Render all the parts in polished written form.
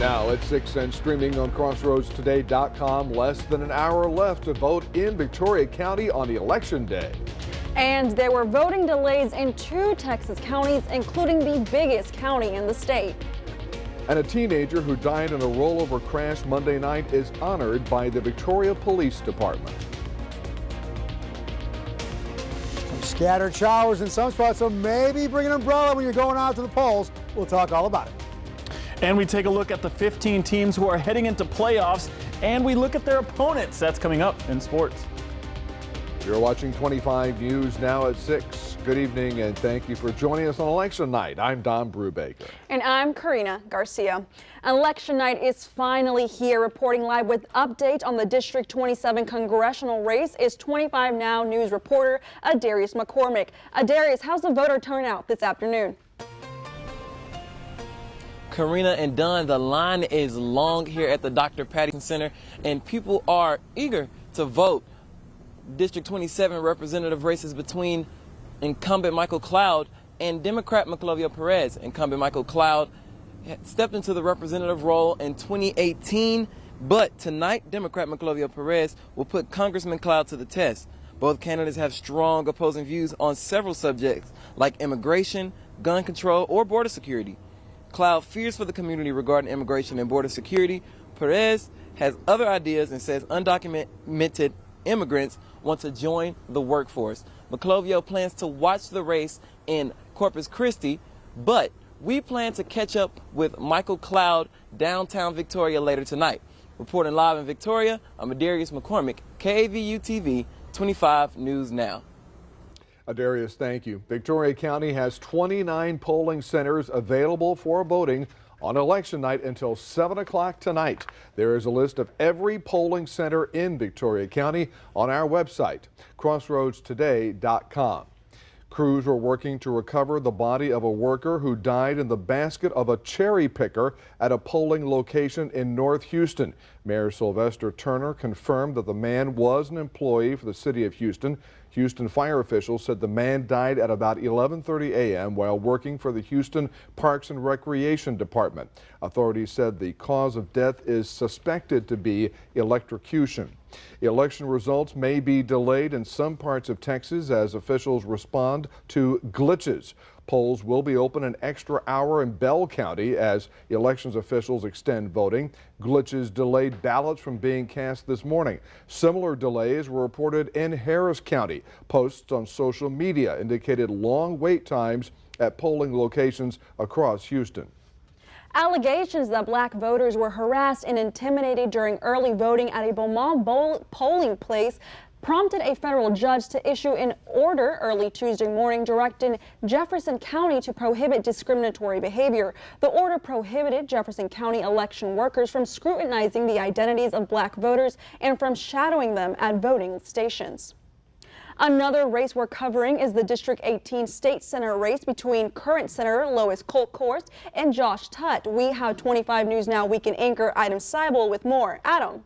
Now at 6 and streaming on crossroadstoday.com. Less than an hour left to vote in Victoria County on Election Day. And there were voting delays in 2 Texas counties, including the biggest county in the state. And a teenager who died in a rollover crash Monday night is honored by the Victoria Police Department. Some scattered showers in some spots, so maybe bring an umbrella when you're going out to the polls. We'll talk all about it. And we take a look at the 15 teams who are heading into playoffs, and we look at their opponents. That's coming up in sports. You're watching 25 News now at 6. Good evening and thank you for joining us on election night. I'm Don Brubaker. And I'm Karina Garcia. Election night is finally here. Reporting live with update on the District 27 congressional race is 25 Now News reporter Adarius McCormick. Adarius, how's the voter turnout this afternoon? Karina and Don, the line is long here at the Dr. Patterson Center, and people are eager to vote. District 27 representative races between incumbent Michael Cloud and Democrat Maclovio Perez. Incumbent Michael Cloud stepped into the representative role in 2018, but tonight Democrat Maclovio Perez will put Congressman Cloud to the test. Both candidates have strong opposing views on several subjects like immigration, gun control, or border security. Cloud fears for the community regarding immigration and border security. Perez has other ideas and says undocumented immigrants want to join the workforce. Maclovio plans to watch the race in Corpus Christi, but we plan to catch up with Michael Cloud downtown Victoria later tonight. Reporting live in Victoria, I'm Adarius McCormick, KAVU TV 25 News Now. Adarius, thank you. Victoria County has 29 polling centers available for voting on election night until 7 o'clock tonight. There is a list of every polling center in Victoria County on our website, crossroadstoday.com. Crews are working to recover the body of a worker who died in the basket of a cherry picker at a polling location in North Houston. Mayor Sylvester Turner confirmed that the man was an employee for the city of Houston. Houston fire officials said the man died at about 11:30 a.m. while working for the Houston Parks and Recreation Department. Authorities said the cause of death is suspected to be electrocution. Election results may be delayed in some parts of Texas as officials respond to glitches. Polls will be open an extra hour in Bell County as elections officials extend voting. Glitches delayed ballots from being cast this morning. Similar delays were reported in Harris County. Posts on social media indicated long wait times at polling locations across Houston. Allegations that black voters were harassed and intimidated during early voting at a Beaumont polling place prompted a federal judge to issue an order early Tuesday morning directing Jefferson County to prohibit discriminatory behavior. The order prohibited Jefferson County election workers from scrutinizing the identities of black voters and from shadowing them at voting stations. Another race we're covering is the District 18 State Senate race between current Senator Lois Kolkhorst and Josh Tutt. We have 25 News Now weekend anchor Adam Seibel with more. Adam.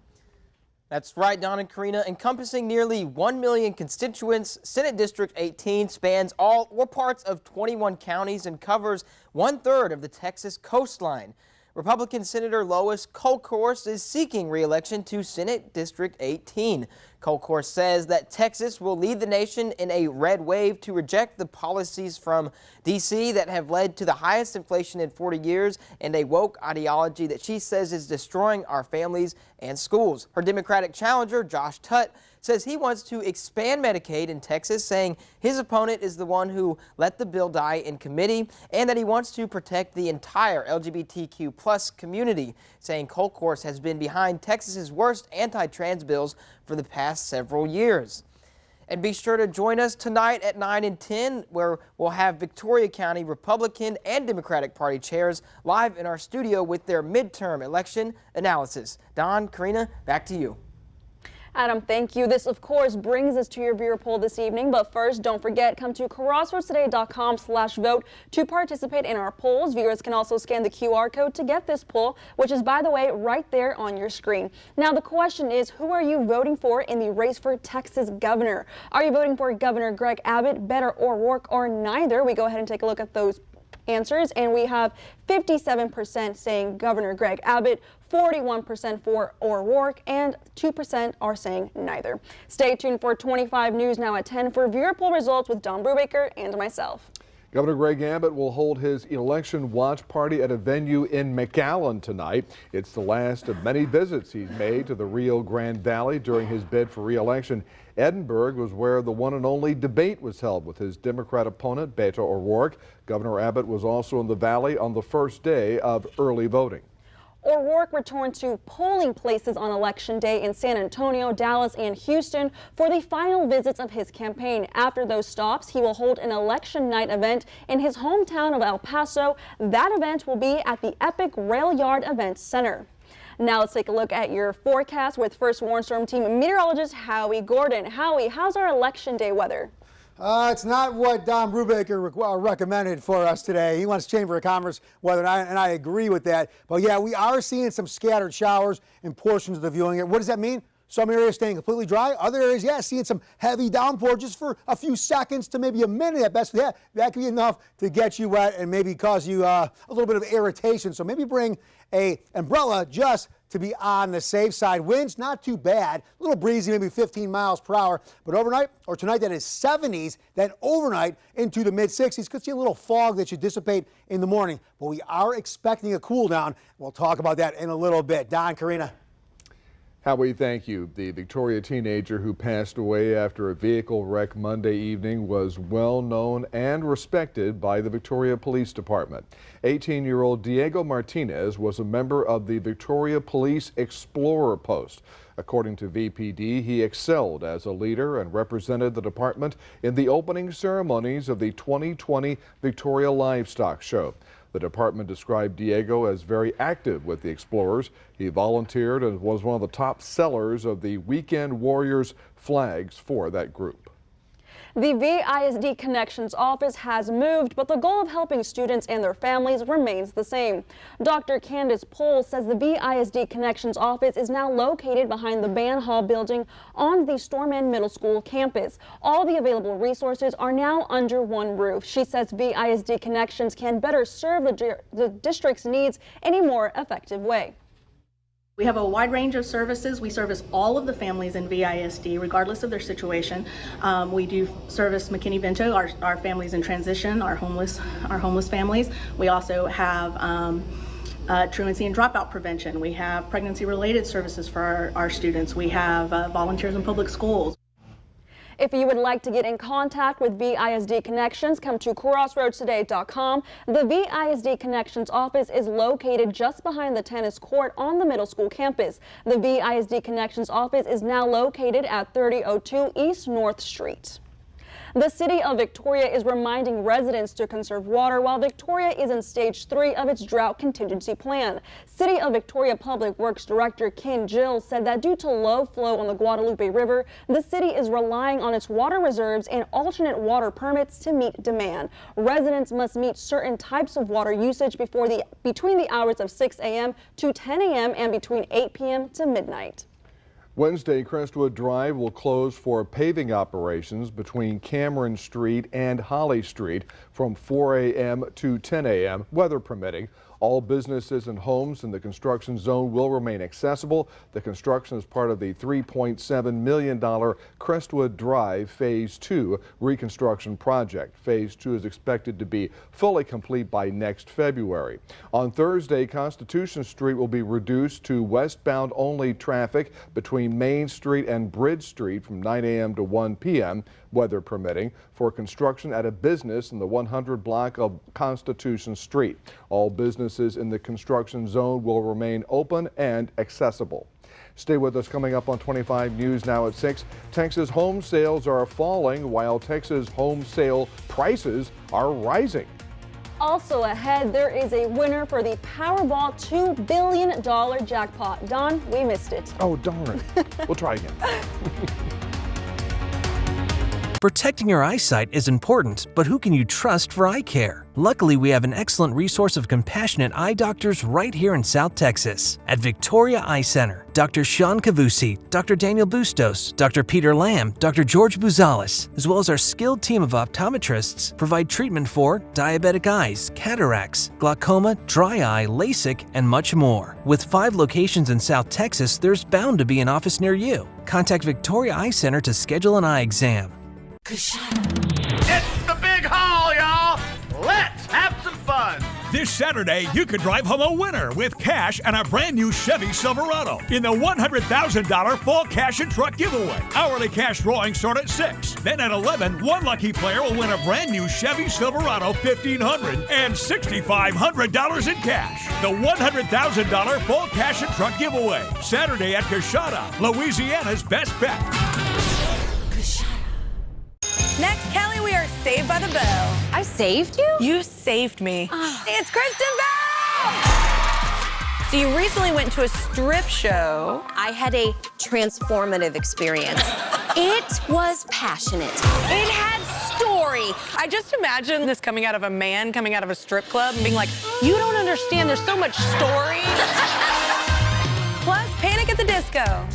That's right, Don and Karina. Encompassing nearly 1 million constituents, Senate District 18 spans all or parts of 21 counties and covers 1/3 of the Texas coastline. Republican Senator Lois Kolkhorst is seeking re-election to Senate District 18. Kolkhorst says that Texas will lead the nation in a red wave to reject the policies from D.C. that have led to the highest inflation in 40 years and a woke ideology that she says is destroying our families and schools. Her Democratic challenger, Josh Tutt, says he wants to expand Medicaid in Texas, saying his opponent is the one who let the bill die in committee and that he wants to protect the entire LGBTQ plus community, saying Kolkhorst has been behind Texas's worst anti-trans bills for the past several years. And be sure to join us tonight at 9 and 10, where we'll have Victoria County Republican and Democratic Party chairs live in our studio with their midterm election analysis. Don, Karina, back to you. Adam, thank you. This, of course, brings us to your viewer poll this evening. But first, don't forget, come to crossroadstoday.com/vote to participate in our polls. Viewers can also scan the QR code to get this poll, which is, by the way, right there on your screen. Now, the question is, who are you voting for in the race for Texas governor? Are you voting for Governor Greg Abbott, Beto O'Rourke, or neither? We go ahead and take a look at those answers, and we have 57% saying Governor Greg Abbott, 41% for O'Rourke, and 2% are saying neither. Stay tuned for 25 News Now at 10 for viewer poll results with Don Brubaker and myself. Governor Greg Abbott will hold his election watch party at a venue in McAllen tonight. It's the last of many visits he's made to the Rio Grande Valley during his bid for re-election. Edinburgh was where the one and only debate was held with his Democrat opponent, Beto O'Rourke. Governor Abbott was also in the valley on the first day of early voting. O'Rourke returned to polling places on Election Day in San Antonio, Dallas, and Houston for the final visits of his campaign. After those stops, he will hold an election night event in his hometown of El Paso. That event will be at the Epic Rail Yard Event Center. Now let's take a look at your forecast with First Warn Storm Team meteorologist Howie Gordon. Howie, how's our Election Day weather? It's not what Don Brubaker recommended for us today. He wants Chamber of Commerce weather, and I agree with that. But yeah, we are seeing some scattered showers in portions of the viewing area. What does that mean? Some areas staying completely dry. Other areas, yeah, seeing some heavy downpour just for a few seconds to maybe a minute at best. Yeah, that could be enough to get you wet and maybe cause you a little bit of irritation. So maybe bring an umbrella just to be on the safe side. Winds not too bad, a little breezy, maybe 15 miles per hour. But overnight or tonight, that is 70s. Then overnight into the mid 60s. Could see a little fog that should dissipate in the morning. But we are expecting a cool down. We'll talk about that in a little bit. Don, Karina. Howie, thank you. The Victoria teenager who passed away after a vehicle wreck Monday evening was well known and respected by the Victoria Police Department. 18-year-old Diego Martinez was a member of the Victoria Police Explorer Post. According to VPD, he excelled as a leader and represented the department in the opening ceremonies of the 2020 Victoria Livestock Show. The department described Diego as very active with the Explorers. He volunteered and was one of the top sellers of the Weekend Warriors flags for that group. The VISD Connections office has moved, but the goal of helping students and their families remains the same. Dr. Candace Pohl says the VISD Connections office is now located behind the Band Hall building on the Storman Middle School campus. All the available resources are now under one roof. She says VISD Connections can better serve the district's needs in a more effective way. We have a wide range of services. We service all of the families in VISD, regardless of their situation. We do service McKinney-Vento, our families in transition, our homeless families. We also have truancy and dropout prevention. We have pregnancy-related services for our students. We have volunteers in public schools. If you would like to get in contact with VISD Connections, come to crossroadstoday.com. The VISD Connections office is located just behind the tennis court on the middle school campus. The VISD Connections office is now located at 3002 East North Street. The City of Victoria is reminding residents to conserve water while Victoria is in stage 3 of its drought contingency plan. City of Victoria Public Works Director Ken Gill said that due to low flow on the Guadalupe River, the city is relying on its water reserves and alternate water permits to meet demand. Residents must meet certain types of water usage between the hours of 6 a.m. to 10 a.m. and between 8 p.m. to midnight. Wednesday, Crestwood Drive will close for paving operations between Cameron Street and Holly Street from 4 a.m. to 10 a.m., weather permitting. All businesses and homes in the construction zone will remain accessible. The construction is part of the $3.7 million Crestwood Drive Phase 2 reconstruction project. Phase 2 is expected to be fully complete by next February. On Thursday, Constitution Street will be reduced to westbound only traffic between Main Street and Bridge Street from 9 a.m. to 1 p.m., weather permitting, for construction at a business in the 100 block of Constitution Street. All businesses in the construction zone will remain open and accessible. Stay with us. Coming up on 25 News Now at 6. Texas home sales are falling while Texas home sale prices are rising. Also ahead, there is a winner for the Powerball $2 billion jackpot. Don, we missed it. Oh, darn. We'll try again. Protecting your eyesight is important, but who can you trust for eye care? Luckily, we have an excellent resource of compassionate eye doctors right here in South Texas. At Victoria Eye Center, Dr. Sean Cavusi, Dr. Daniel Bustos, Dr. Peter Lamb, Dr. George Buzales, as well as our skilled team of optometrists, provide treatment for diabetic eyes, cataracts, glaucoma, dry eye, LASIK, and much more. With 5 locations in South Texas, there's bound to be an office near you. Contact Victoria Eye Center to schedule an eye exam. It's the big haul, y'all! Let's have some fun! This Saturday, you could drive home a winner with cash and a brand new Chevy Silverado in the $100,000 Fall Cash and Truck Giveaway. Hourly cash drawings start at 6. Then at 11, one lucky player will win a brand new Chevy Silverado $1,500 and $6,500 in cash. The $100,000 Fall Cash and Truck Giveaway. Saturday at Coshada, Louisiana's best bet. Next, Kelly, we are Saved by the Bell. I saved you? You saved me. It's Kristen Bell! So you recently went to a strip show. I had a transformative experience. It was passionate. It had story. I just imagine this coming out of a man coming out of a strip club and being like, you don't understand, there's so much story. Plus, Panic at the Disco.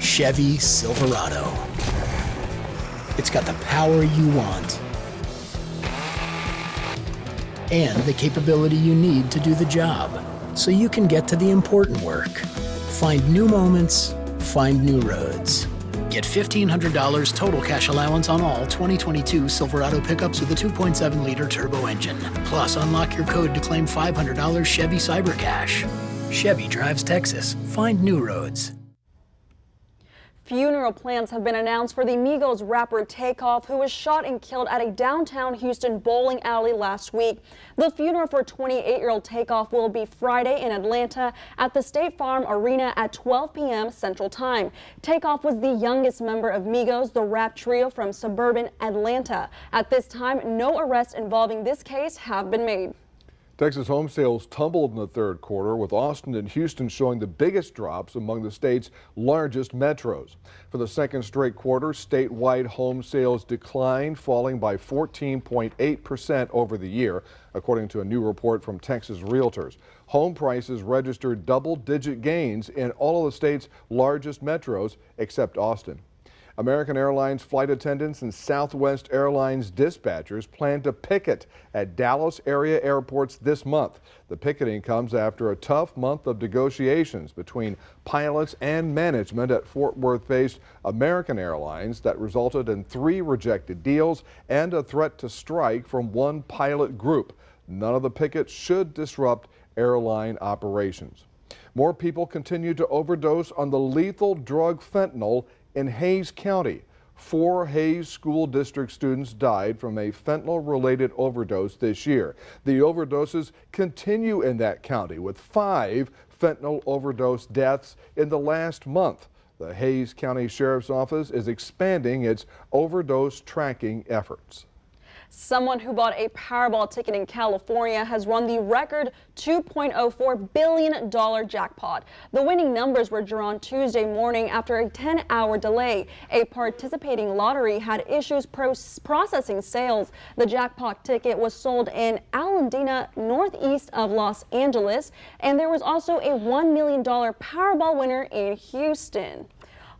Chevy Silverado. It's got the power you want and the capability you need to do the job so you can get to the important work. Find new moments, find new roads. Get $1,500 total cash allowance on all 2022 Silverado pickups with a 2.7-liter turbo engine. Plus, unlock your code to claim $500 Chevy Cyber Cash. Chevy drives Texas. Find new roads. Funeral plans have been announced for the Migos rapper Takeoff, who was shot and killed at a downtown Houston bowling alley last week. The funeral for 28-year-old Takeoff will be Friday in Atlanta at the State Farm Arena at 12 p.m. Central Time. Takeoff was the youngest member of Migos, the rap trio from suburban Atlanta. At this time, no arrests involving this case have been made. Texas home sales tumbled in the third quarter, with Austin and Houston showing the biggest drops among the state's largest metros. For the second straight quarter, statewide home sales declined, falling by 14.8% over the year, according to a new report from Texas Realtors. Home prices registered double-digit gains in all of the state's largest metros, except Austin. American Airlines flight attendants and Southwest Airlines dispatchers plan to picket at Dallas area airports this month. The picketing comes after a tough month of negotiations between pilots and management at Fort Worth-based American Airlines that resulted in 3 rejected deals and a threat to strike from one pilot group. None of the pickets should disrupt airline operations. More people continue to overdose on the lethal drug fentanyl in Hays County. 4 Hays School District students died from a fentanyl-related overdose this year. The overdoses continue in that county, with 5 fentanyl overdose deaths in the last month. The Hays County Sheriff's Office is expanding its overdose tracking efforts. Someone who bought a Powerball ticket in California has won the record $2.04 billion jackpot. The winning numbers were drawn Tuesday morning after a 10-hour delay. A participating lottery had issues processing sales. The jackpot ticket was sold in Alameda, northeast of Los Angeles, and there was also a $1 million Powerball winner in Houston.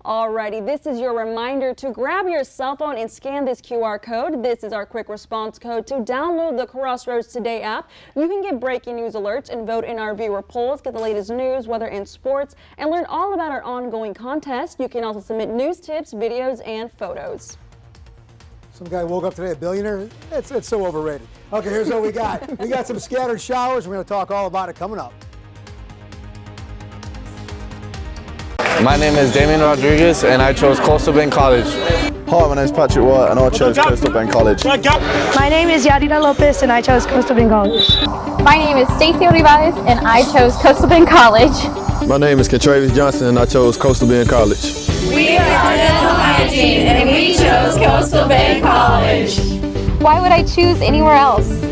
Alrighty, this is your reminder to grab your cell phone and scan this QR code. This is our quick response code to download the Crossroads Today app. You can get breaking news alerts and vote in our viewer polls, get the latest news, weather, and sports, and learn all about our ongoing contest. You can also submit news tips, videos, and photos. Some guy woke up today a billionaire? It's so overrated. Okay, here's what we got. We got some scattered showers. We're going to talk all about it coming up. My name is Damian Rodriguez, and I chose Coastal Bend College. Hi, my name is Patrick White, and I chose Coastal Bend College. My name is Yadira Lopez, and I chose Coastal Bend College. My name is Stacey Olivares, and I chose Coastal Bend College. My name is Kentravius Johnson, and I chose Coastal Bend College. We are Dental Hygiene, and we chose Coastal Bend College. Why would I choose anywhere else?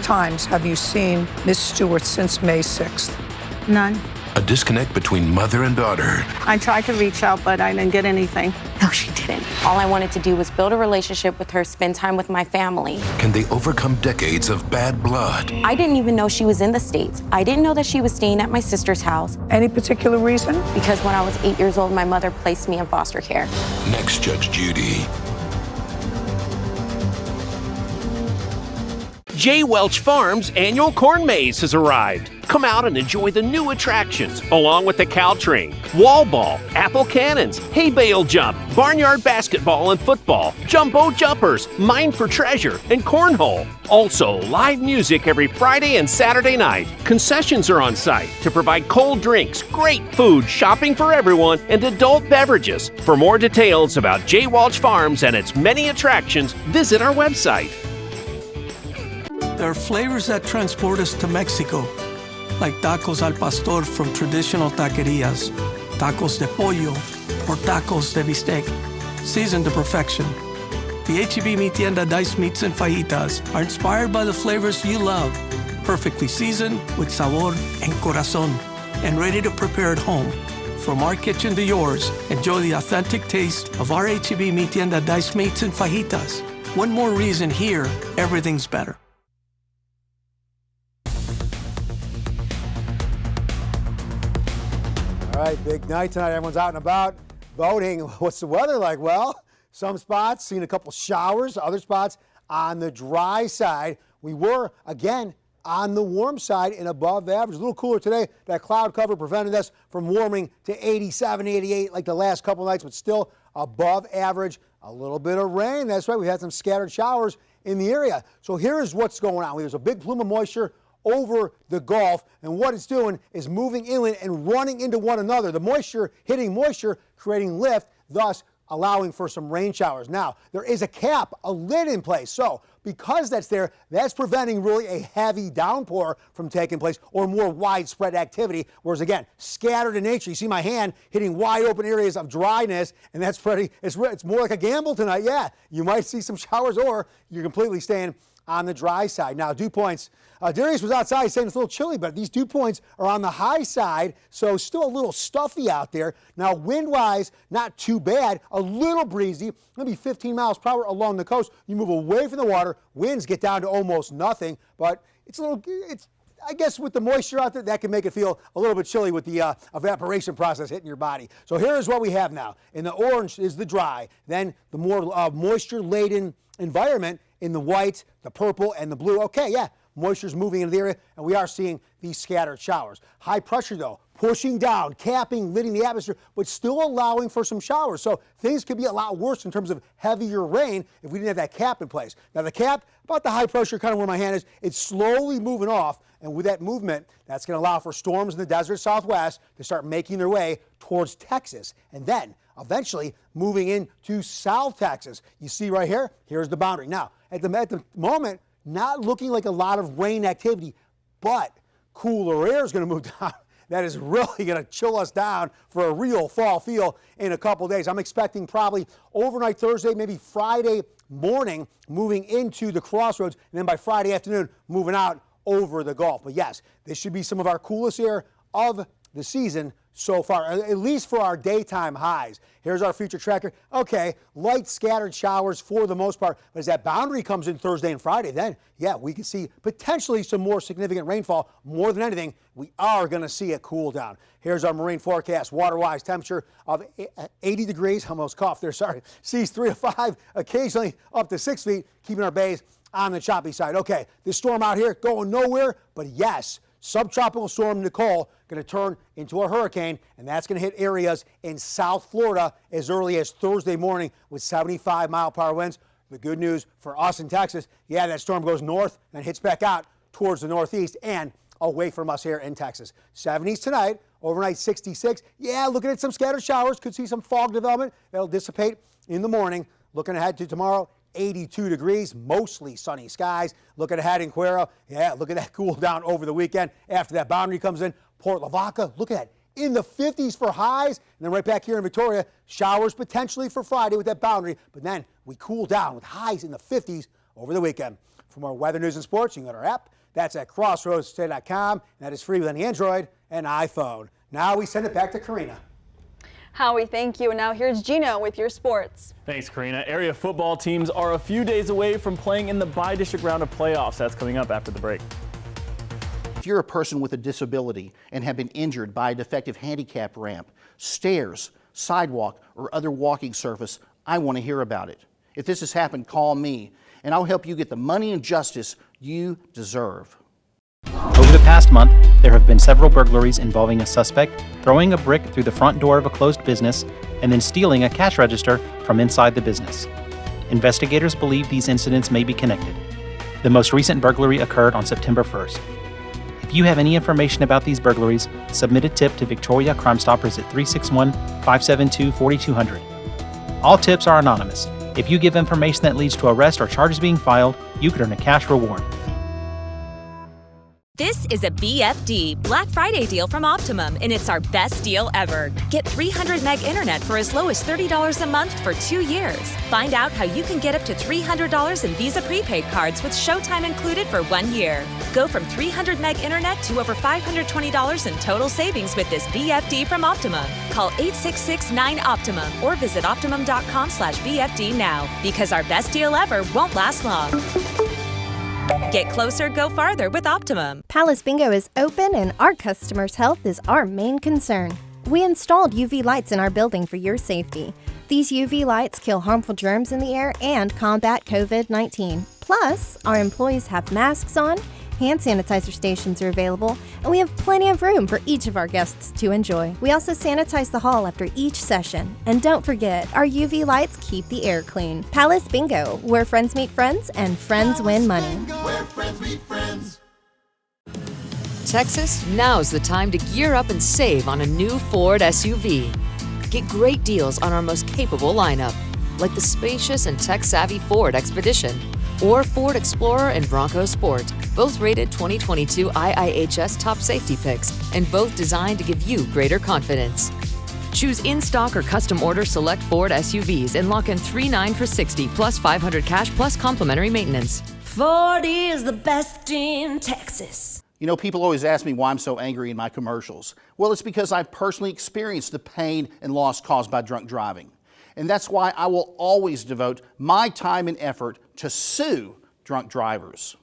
times have you seen Miss Stewart since May 6th? None. A disconnect between mother and daughter. I tried to reach out, but I didn't get anything. No, she didn't. All I wanted to do was build a relationship with her, spend time with my family. Can they overcome decades of bad blood? I didn't even know she was in the States. I didn't know that she was staying at my sister's house. Any particular reason? Because when I was 8 years old, my mother placed me in foster care. Next, Judge Judy. J. Welch Farms' annual corn maze has arrived. Come out and enjoy the new attractions, along with the cow train, wall ball, apple cannons, hay bale jump, barnyard basketball and football, jumbo jumpers, mine for treasure, and cornhole. Also, live music every Friday and Saturday night. Concessions are on site to provide cold drinks, great food, shopping for everyone, and adult beverages. For more details about J. Welch Farms and its many attractions, visit our website. There are flavors that transport us to Mexico, like tacos al pastor from traditional taquerias, tacos de pollo, or tacos de bistec, seasoned to perfection. The H-E-B Mi Tienda diced meats and fajitas are inspired by the flavors you love, perfectly seasoned with sabor and corazón, and ready to prepare at home. From our kitchen to yours, enjoy the authentic taste of our H-E-B Mi Tienda diced meats and fajitas. One more reason here, everything's better. All right, big night tonight. Everyone's out and about voting. What's the weather like? Well, some spots seeing a couple showers, other spots on the dry side. We were, again, on the warm side and above average. A little cooler today. That cloud cover prevented us from warming to 87, 88 like the last couple nights, but still above average. A little bit of rain. That's right. We had some scattered showers in the area. So here's what's going on. There's a big plume of moisture over the Gulf, and what it's doing is moving inland and running into one another. The moisture hitting moisture, creating lift, thus allowing for some rain showers. Now, there is a cap, a lid in place, so because that's there, that's preventing really a heavy downpour from taking place or more widespread activity, whereas again, scattered in nature. You see my hand hitting wide open areas of dryness, and that's it's more like a gamble tonight. Yeah, you might see some showers or you're completely staying on the dry side. Now, dew points, Darius was outside saying it's a little chilly, but these dew points are on the high side, so still a little stuffy out there. Now, wind-wise, not too bad, a little breezy, maybe 15 miles per hour along the coast. You move away from the water, winds get down to almost nothing, but I guess with the moisture out there, that can make it feel a little bit chilly with the evaporation process hitting your body. So here's what we have now. In the orange is the dry, then the more moisture-laden environment in the white, the purple, and the blue. Okay, yeah, moisture's moving into the area, and we are seeing these scattered showers. High pressure, though, pushing down, capping, lidding the atmosphere, but still allowing for some showers. So things could be a lot worse in terms of heavier rain if we didn't have that cap in place. Now, the cap, about the high pressure, kind of where my hand is, it's slowly moving off, and with that movement, that's going to allow for storms in the desert southwest to start making their way towards Texas, and then eventually moving into South Texas. You see right here, here's the boundary. Now, at the moment, not looking like a lot of rain activity, but cooler air is going to move down. That is really going to chill us down for a real fall feel in a couple days. I'm expecting probably overnight Thursday, maybe Friday morning, moving into the crossroads, and then by Friday afternoon, moving out over the Gulf. But yes, this should be some of our coolest air of the season so far, at least for our daytime highs. Here's our future tracker. Okay, light scattered showers for the most part, but as that boundary comes in Thursday and Friday, then, yeah, we can see potentially some more significant rainfall. More than anything, we are going to see a cool down. Here's our marine forecast. Water-wise, temperature of 80 degrees. Almost coughed there, sorry. Seas 3 to 5, occasionally up to 6 feet, keeping our bays on the choppy side. Okay, this storm out here going nowhere, but yes, subtropical storm Nicole going to turn into a hurricane, and that's going to hit areas in South Florida as early as Thursday morning with 75-mile-per-hour winds. The good news for us in Texas, yeah, that storm goes north and hits back out towards the northeast and away from us here in Texas. 70s tonight, overnight 66. Yeah, looking at some scattered showers, could see some fog development. That'll dissipate in the morning. Looking ahead to tomorrow, 82 degrees, mostly sunny skies. Looking ahead in Cuero, yeah, look at that cool down over the weekend after that boundary comes in. Port Lavaca, look at that, in the 50s for highs. And then right back here in Victoria, showers potentially for Friday with that boundary. But then we cool down with highs in the 50s over the weekend. For more weather, news, and sports, you can go to our app. That's at crossroadstoday.com, and that is free with any Android and iPhone. Now we send it back to Karina. Howie, thank you. And now here's Gino with your sports. Thanks, Karina. Area football teams are a few days away from playing in the bi-district round of playoffs. That's coming up after the break. If you're a person with a disability and have been injured by a defective handicap ramp, stairs, sidewalk, or other walking surface, I want to hear about it. If this has happened, call me, and I'll help you get the money and justice you deserve. Over the past month, there have been several burglaries involving a suspect throwing a brick through the front door of a closed business and then stealing a cash register from inside the business. Investigators believe these incidents may be connected. The most recent burglary occurred on September 1st. If you have any information about these burglaries, submit a tip to Victoria Crime Stoppers at 361-572-4200. All tips are anonymous. If you give information that leads to arrest or charges being filed, you could earn a cash reward. This is a BFD Black Friday deal from Optimum, and it's our best deal ever. Get 300 meg internet for as low as $30 a month for 2 years. Find out how you can get up to $300 in Visa prepaid cards with Showtime included for 1 year. Go from 300 meg internet to over $520 in total savings with this BFD from Optimum. Call 866-9-OPTIMUM or visit optimum.com/BFD now, because our best deal ever won't last long. Get closer, go farther with Optimum. Palace Bingo is open and our customers' health is our main concern. We installed UV lights in our building for your safety. These UV lights kill harmful germs in the air and combat COVID-19. Plus, our employees have masks on, hand sanitizer stations are available, and we have plenty of room for each of our guests to enjoy. We also sanitize the hall after each session. And don't forget, our UV lights keep the air clean. Palace Bingo, where friends meet friends and friends win money. Where friends meet friends. Texas, now's the time to gear up and save on a new Ford SUV. Get great deals on our most capable lineup, like the spacious and tech-savvy Ford Expedition, or Ford Explorer and Bronco Sport, both rated 2022 IIHS top safety picks, and both designed to give you greater confidence. Choose in-stock or custom order select Ford SUVs and lock in $3,900 for $60 plus $500 cash plus complimentary maintenance. Ford is the best in Texas. You know, people always ask me why I'm so angry in my commercials. Well, it's because I've personally experienced the pain and loss caused by drunk driving. And that's why I will always devote my time and effort to sue drunk drivers.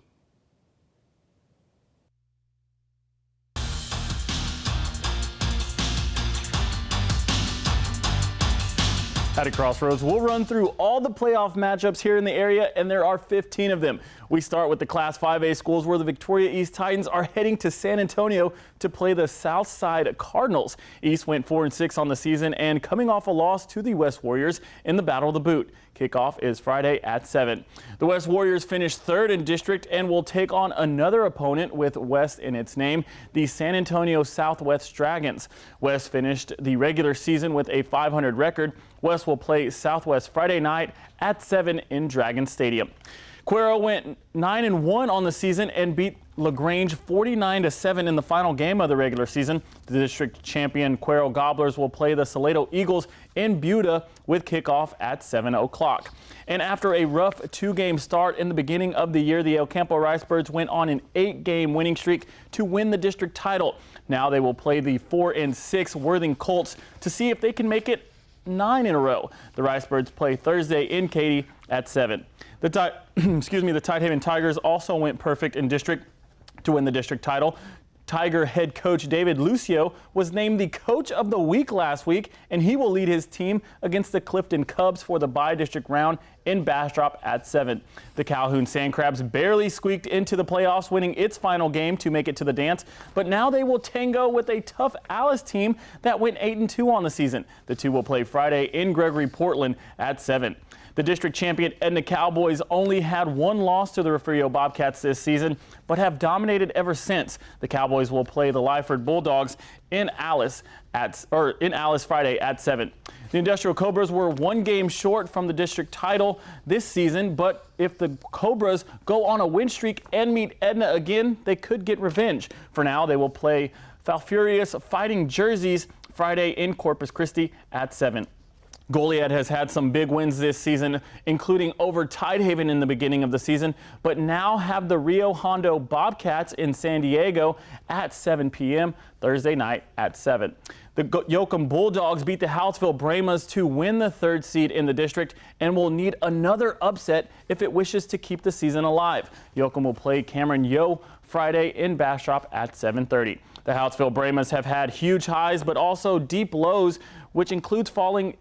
At Crossroads, we'll run through all the playoff matchups here in the area, and there are 15 of them. We start with the Class 5A schools, where the Victoria East Titans are heading to San Antonio to play the Southside Cardinals. East went 4-6 on the season and coming off a loss to the West Warriors in the Battle of the Boot. Kickoff is Friday at 7. The West Warriors finished 3rd in district and will take on another opponent with West in its name, the San Antonio Southwest Dragons. West finished the regular season with a .500 record. West will play Southwest Friday night at 7 in Dragon Stadium. Cuero went 9-1 on the season and beat LaGrange 49-7 in the final game of the regular season. The district champion Cuero Gobblers will play the Salado Eagles in Buda with kickoff at 7 o'clock. And after a rough 2-game start in the beginning of the year, the El Campo Ricebirds went on an 8-game winning streak to win the district title. Now they will play the 4-6 Worthing Colts to see if they can make it 9 in a row. The Ricebirds play Thursday in Katy at 7. The Tidehaven Tigers also went perfect in district to win the district title. Tiger head coach David Lucio was named the coach of the week last week, and he will lead his team against the Clifton Cubs for the bi-district round in Bastrop at 7. The Calhoun Sand Crabs barely squeaked into the playoffs, winning its final game to make it to the dance, but now they will tango with a tough Alice team that went 8-2 on the season. The two will play Friday in Gregory Portland at 7. The district champion Edna Cowboys only had one loss to the Refugio Bobcats this season, but have dominated ever since. The Cowboys will play the Lyford Bulldogs in Alice Friday at 7. The Industrial Cobras were 1 game short from the district title this season, but if the Cobras go on a win streak and meet Edna again, they could get revenge. For now, they will play Falfurious Fighting Jerseys Friday in Corpus Christi at 7. Goliad has had some big wins this season, including over Tidehaven in the beginning of the season, but now have the Rio Hondo Bobcats in San Diego at 7 p.m. Thursday night at 7. The Yoakum Bulldogs beat the Hallettsville Brahmas to win the 3rd seed in the district and will need another upset if it wishes to keep the season alive. Yoakum will play Cameron Yo Friday in Bastrop at 7:30. The Hallettsville Brahmas have had huge highs but also deep lows, which includes falling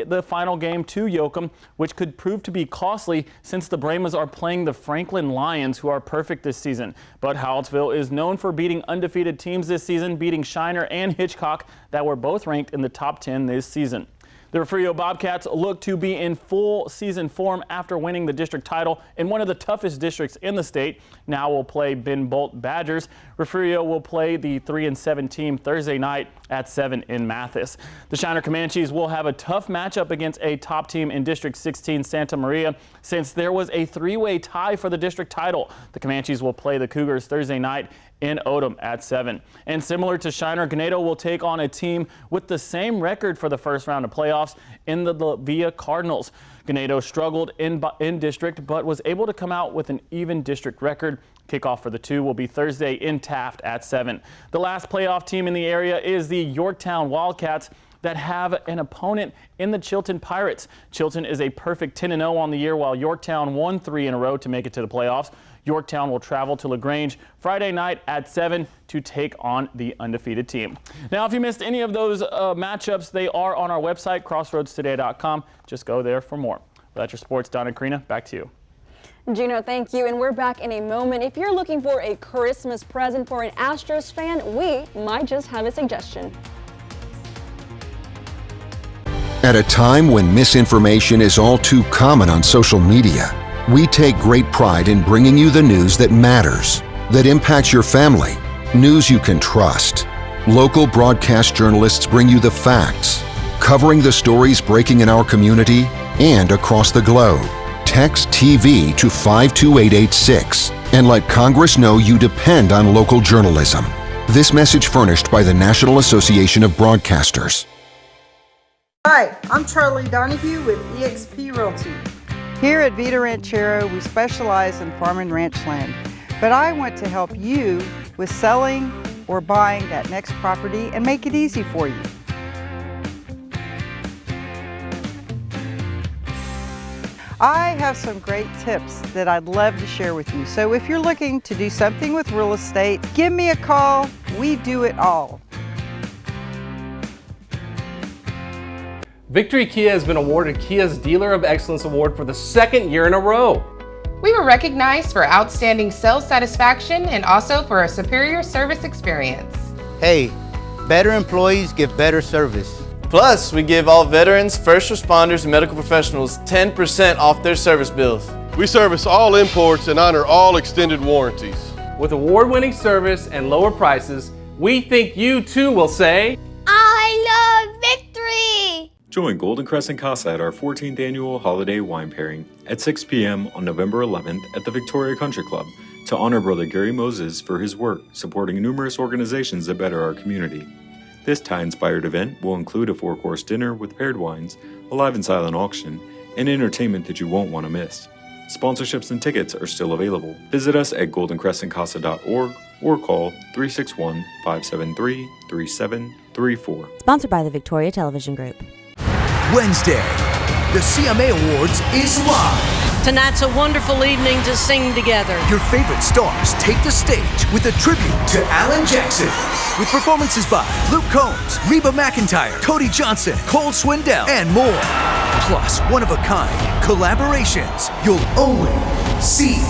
the final game to Yoakum, which could prove to be costly since the Brahmas are playing the Franklin Lions, who are perfect this season. But Hallettsville is known for beating undefeated teams this season, beating Shiner and Hitchcock that were both ranked in the top 10 this season. The Refugio Bobcats look to be in full season form after winning the district title in one of the toughest districts in the state. Now will play Ben Bolt Badgers. Refugio will play the 3-7 team Thursday night at 7 in Mathis. The Shiner Comanches will have a tough matchup against a top team in District 16 Santa Maria since there was a 3-way tie for the district title. The Comanches will play the Cougars Thursday night in Odom at 7. And similar to Shiner, Ganado will take on a team with the same record for the first round of playoffs in the La Villa Cardinals. Ganado struggled in district but was able to come out with an even district record. Kickoff for the two will be Thursday in Taft at 7. The last playoff team in the area is the Yorktown Wildcats that have an opponent in the Chilton Pirates. Chilton is a perfect 10-0 on the year, while Yorktown won 3 in a row to make it to the playoffs. Yorktown will travel to LaGrange Friday night at 7 to take on the undefeated team. Now, if you missed any of those matchups, they are on our website, crossroadstoday.com. Just go there for more. Well, that's your sports. Donna Karina, back to you. Gino, thank you. And we're back in a moment. If you're looking for a Christmas present for an Astros fan, we might just have a suggestion. At a time when misinformation is all too common on social media, we take great pride in bringing you the news that matters, that impacts your family, news you can trust. Local broadcast journalists bring you the facts, covering the stories breaking in our community and across the globe. Text TV to 52886 and let Congress know you depend on local journalism. This message furnished by the National Association of Broadcasters. Hi, I'm Charlie Donahue with eXp Realty. Here at Vita Ranchero, we specialize in farm and ranch land, but I want to help you with selling or buying that next property and make it easy for you. I have some great tips that I'd love to share with you. So if you're looking to do something with real estate, give me a call. We do it all. Victory Kia has been awarded Kia's Dealer of Excellence Award for the 2nd year in a row. We were recognized for outstanding sales satisfaction and also for a superior service experience. Hey, better employees give better service. Plus, we give all veterans, first responders, and medical professionals 10% off their service bills. We service all imports and honor all extended warranties. With award-winning service and lower prices, we think you too will say, I love victory! Join Golden Crescent Casa at our 14th annual holiday wine pairing at 6 p.m. on November 11th at the Victoria Country Club to honor Brother Gary Moses for his work supporting numerous organizations that better our community. This Thai-inspired event will include a 4-course dinner with paired wines, a live and silent auction, and entertainment that you won't want to miss. Sponsorships and tickets are still available. Visit us at goldencrescentcasa.org or call 361-573-3734. Sponsored by the Victoria Television Group. Wednesday, the CMA Awards is live. Tonight's a wonderful evening to sing together. Your favorite stars take the stage with a tribute to Alan Jackson, with performances by Luke Combs, Reba McEntire, Cody Johnson, Cole Swindell, and more. Plus, one-of-a-kind collaborations you'll only see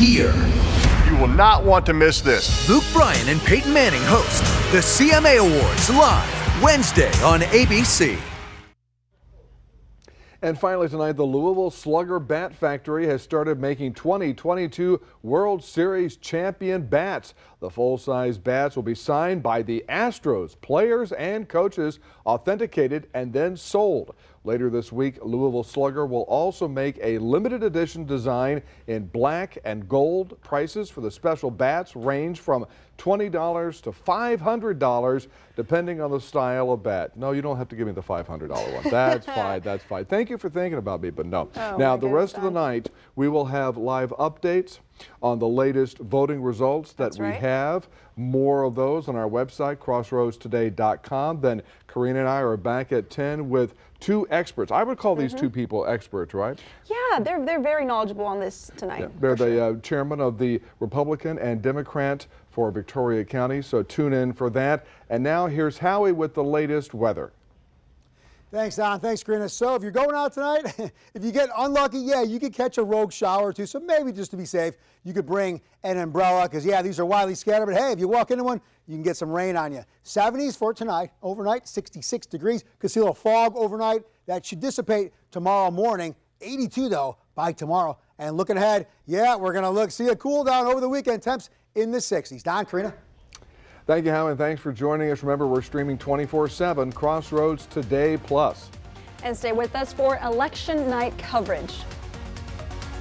here. You will not want to miss this. Luke Bryan and Peyton Manning host the CMA Awards live Wednesday on ABC. And finally tonight, the Louisville Slugger Bat Factory has started making 2022 World Series champion bats. The full-size bats will be signed by the Astros, players and coaches, authenticated and then sold. Later this week, Louisville Slugger will also make a limited edition design in black and gold. Prices for the special bats range from $20 to $500, depending on the style of bat. No, you don't have to give me the $500 one. That's fine. That's fine. Thank you for thinking about me, but no. Now, the rest of the night, we will have live updates on the latest voting results that we have. More of those on our website, crossroadstoday.com. Then Karina and I are back at 10 with two experts. I would call these two people experts, right? Yeah, they're very knowledgeable on this tonight. Yeah, they're the chairman of the Republican and Democrat for Victoria County, so tune in for that. And now here's Howie with the latest weather. Thanks, Don. Thanks, Karina. So if you're going out tonight, if you get unlucky, yeah, you could catch a rogue shower or two. So maybe just to be safe, you could bring an umbrella because, yeah, these are widely scattered. But, hey, if you walk into one, you can get some rain on you. 70s for tonight. Overnight, 66 degrees. Could see a little fog overnight. That should dissipate tomorrow morning. 82, though, by tomorrow. And looking ahead, yeah, we're going to see a cool down over the weekend. Temps in the 60s. Don, Karina. Thank you, Howie, and thanks for joining us. Remember, we're streaming 24/7 Crossroads Today Plus. And stay with us for election night coverage.